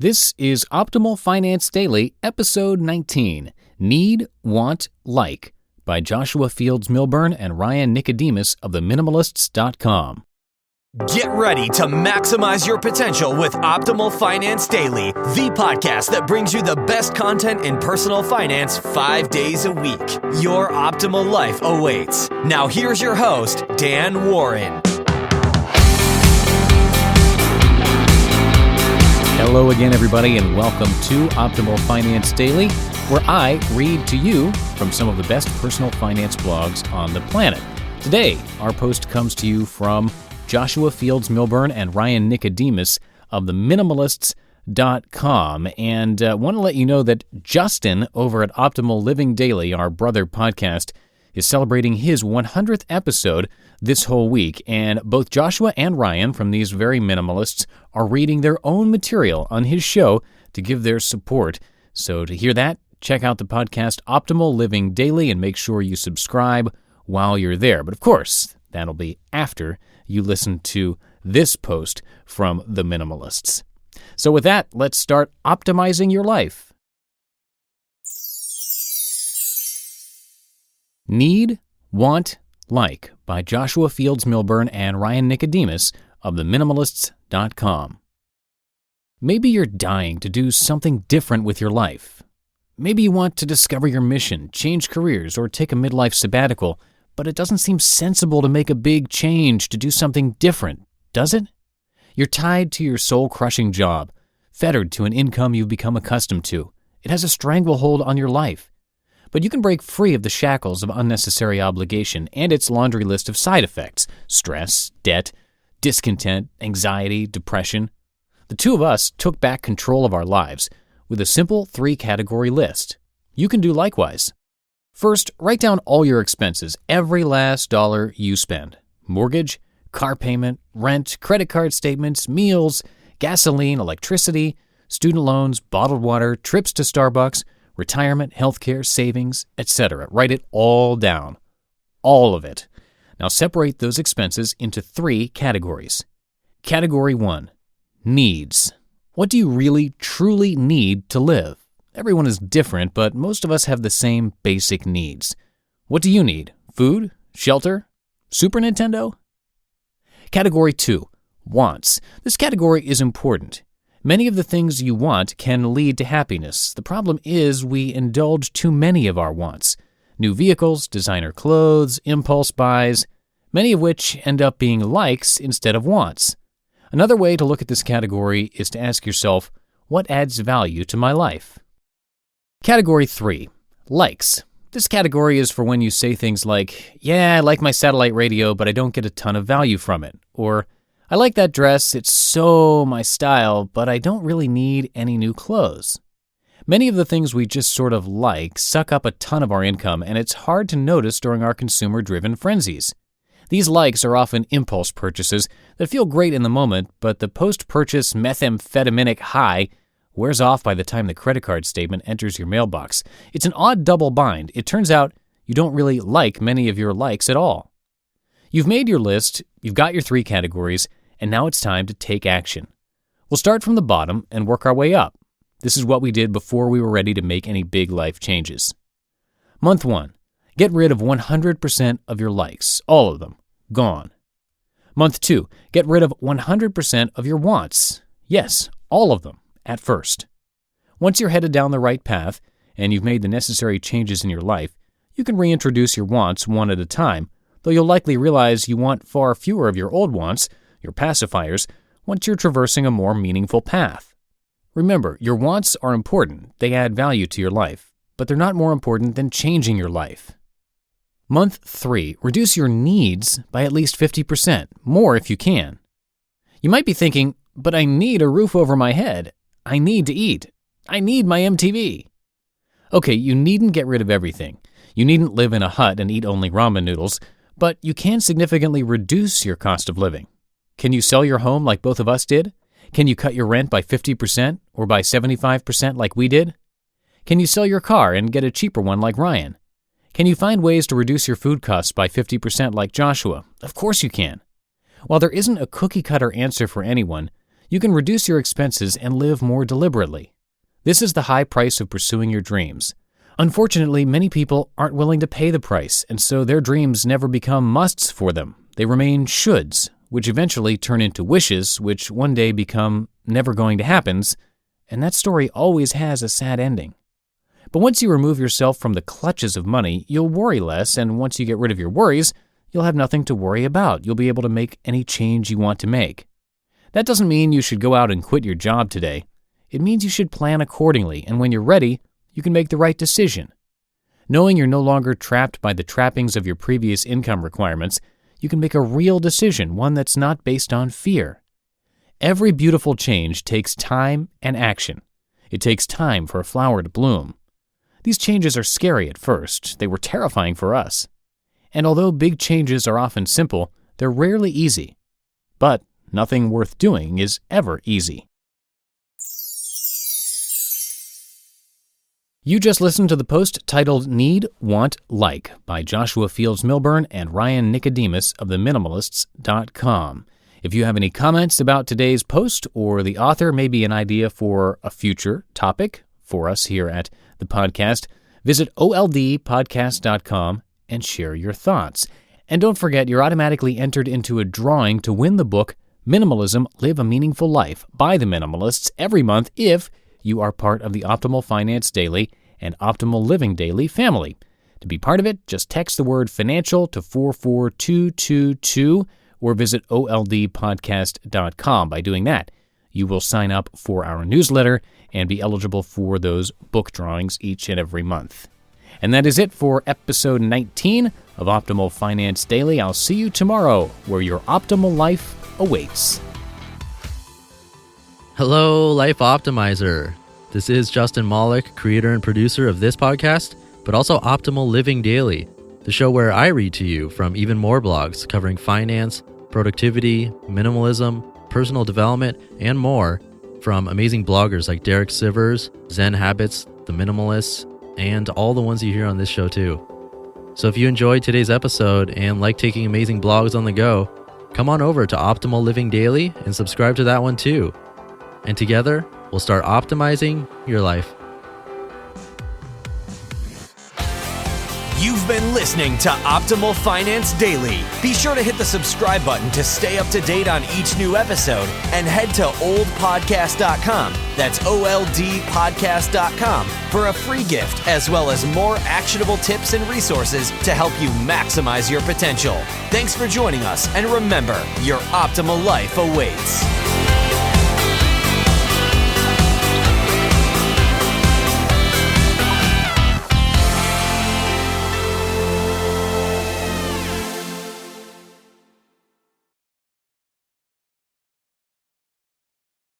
This is Optimal Finance Daily, Episode 19, Need, Want, Like, by Joshua Fields Millburn and Ryan Nicodemus of the Minimalists.com. Get ready to maximize your potential with Optimal Finance Daily, the podcast that brings you the best content in personal finance 5 days a week. Your optimal life awaits. Now here's your host, Dan Warren. Hello again, everybody, and welcome to Optimal Finance Daily, where I read to you from some of the best personal finance blogs on the planet. Today, our post comes to you from Joshua Fields Millburn and Ryan Nicodemus of the Minimalists.com. And I want to let you know that Justin over at Optimal Living Daily, our brother podcast, is celebrating his 100th episode this whole week, and both Joshua and Ryan from these very minimalists are reading their own material on his show to give their support. So to hear that, check out the podcast Optimal Living Daily and make sure you subscribe while you're there. But of course, that'll be after you listen to this post from the Minimalists. So with that, let's start optimizing your life. Need, Want, Like, by Joshua Fields Millburn and Ryan Nicodemus of the Minimalists.com. Maybe you're dying to do something different with your life. Maybe you want to discover your mission, change careers, or take a midlife sabbatical, but it doesn't seem sensible to make a big change to do something different, does it? You're tied to your soul-crushing job, fettered to an income you've become accustomed to. It has a stranglehold on your life. But you can break free of the shackles of unnecessary obligation and its laundry list of side effects: stress, debt, discontent, anxiety, depression. The two of us took back control of our lives with a simple 3-category list. You can do likewise. First, write down all your expenses, every last dollar you spend. Mortgage, car payment, rent, credit card statements, meals, gasoline, electricity, student loans, bottled water, trips to Starbucks, retirement, healthcare, savings, etc. Write it all down. All of it. Now separate those expenses into 3 categories. Category 1, needs. What do you really, truly need to live? Everyone is different, but most of us have the same basic needs. What do you need? Food? Shelter? Super Nintendo? Category 2, wants. This category is important. Many of the things you want can lead to happiness. The problem is we indulge too many of our wants. New vehicles, designer clothes, impulse buys, many of which end up being likes instead of wants. Another way to look at this category is to ask yourself, what adds value to my life? Category 3, likes. This category is for when you say things like, yeah, I like my satellite radio, but I don't get a ton of value from it. Or, I like that dress, it's so my style, but I don't really need any new clothes. Many of the things we just sort of like suck up a ton of our income, and it's hard to notice during our consumer-driven frenzies. These likes are often impulse purchases that feel great in the moment, but the post-purchase methamphetaminic high wears off by the time the credit card statement enters your mailbox. It's an odd double bind. It turns out you don't really like many of your likes at all. You've made your list, you've got your 3 categories, and now it's time to take action. We'll start from the bottom and work our way up. This is what we did before we were ready to make any big life changes. Month 1, get rid of 100% of your likes, all of them, gone. Month 2, get rid of 100% of your wants. Yes, all of them, at first. Once you're headed down the right path and you've made the necessary changes in your life, you can reintroduce your wants one at a time, though you'll likely realize you want far fewer of your old wants, your pacifiers, once you're traversing a more meaningful path. Remember, your wants are important. They add value to your life, but they're not more important than changing your life. Month 3, reduce your needs by at least 50%, more if you can. You might be thinking, but I need a roof over my head. I need to eat. I need my MTV. Okay, you needn't get rid of everything. You needn't live in a hut and eat only ramen noodles, but you can significantly reduce your cost of living. Can you sell your home like both of us did? Can you cut your rent by 50% or by 75% like we did? Can you sell your car and get a cheaper one like Ryan? Can you find ways to reduce your food costs by 50% like Joshua? Of course you can. While there isn't a cookie-cutter answer for anyone, You can reduce your expenses and live more deliberately. This is the high price of pursuing your dreams. Unfortunately, many people aren't willing to pay the price, and so their dreams never become musts for them. They remain shoulds, which eventually turn into wishes, which one day become never going to happens, and that story always has a sad ending. But once you remove yourself from the clutches of money, you'll worry less, and once you get rid of your worries, you'll have nothing to worry about. You'll be able to make any change you want to make. That doesn't mean you should go out and quit your job today. It means you should plan accordingly, and when you're ready, you can make the right decision. Knowing you're no longer trapped by the trappings of your previous income requirements, you can make a real decision, one that's not based on fear. Every beautiful change takes time and action. It takes time for a flower to bloom. These changes are scary at first. They were terrifying for us. And although big changes are often simple, they're rarely easy. But nothing worth doing is ever easy. You just listened to the post titled Need, Want, Like by Joshua Fields Millburn and Ryan Nicodemus of the Minimalists.com. If you have any comments about today's post or the author, maybe an idea for a future topic for us here at the podcast, visit oldpodcast.com and share your thoughts. And don't forget, you're automatically entered into a drawing to win the book Minimalism, Live a Meaningful Life by the Minimalists every month if you are part of the Optimal Finance Daily and Optimal Living Daily family. To be part of it, just text the word financial to 44222 or visit oldpodcast.com. By doing that, you will sign up for our newsletter and be eligible for those book drawings each and every month. And that is it for episode 19 of Optimal Finance Daily. I'll see you tomorrow, where your optimal life awaits. Hello, Life Optimizer. This is Justin Malik, creator and producer of this podcast, but also Optimal Living Daily, the show where I read to you from even more blogs covering finance, productivity, minimalism, personal development, and more from amazing bloggers like Derek Sivers, Zen Habits, The Minimalists, and all the ones you hear on this show too. So if you enjoyed today's episode and like taking amazing blogs on the go, come on over to Optimal Living Daily and subscribe to that one too. And together, we'll start optimizing your life. You've been listening to Optimal Finance Daily. Be sure to hit the subscribe button to stay up to date on each new episode and head to oldpodcast.com. That's oldpodcast.com for a free gift as well as more actionable tips and resources to help you maximize your potential. Thanks for joining us, and remember, your optimal life awaits.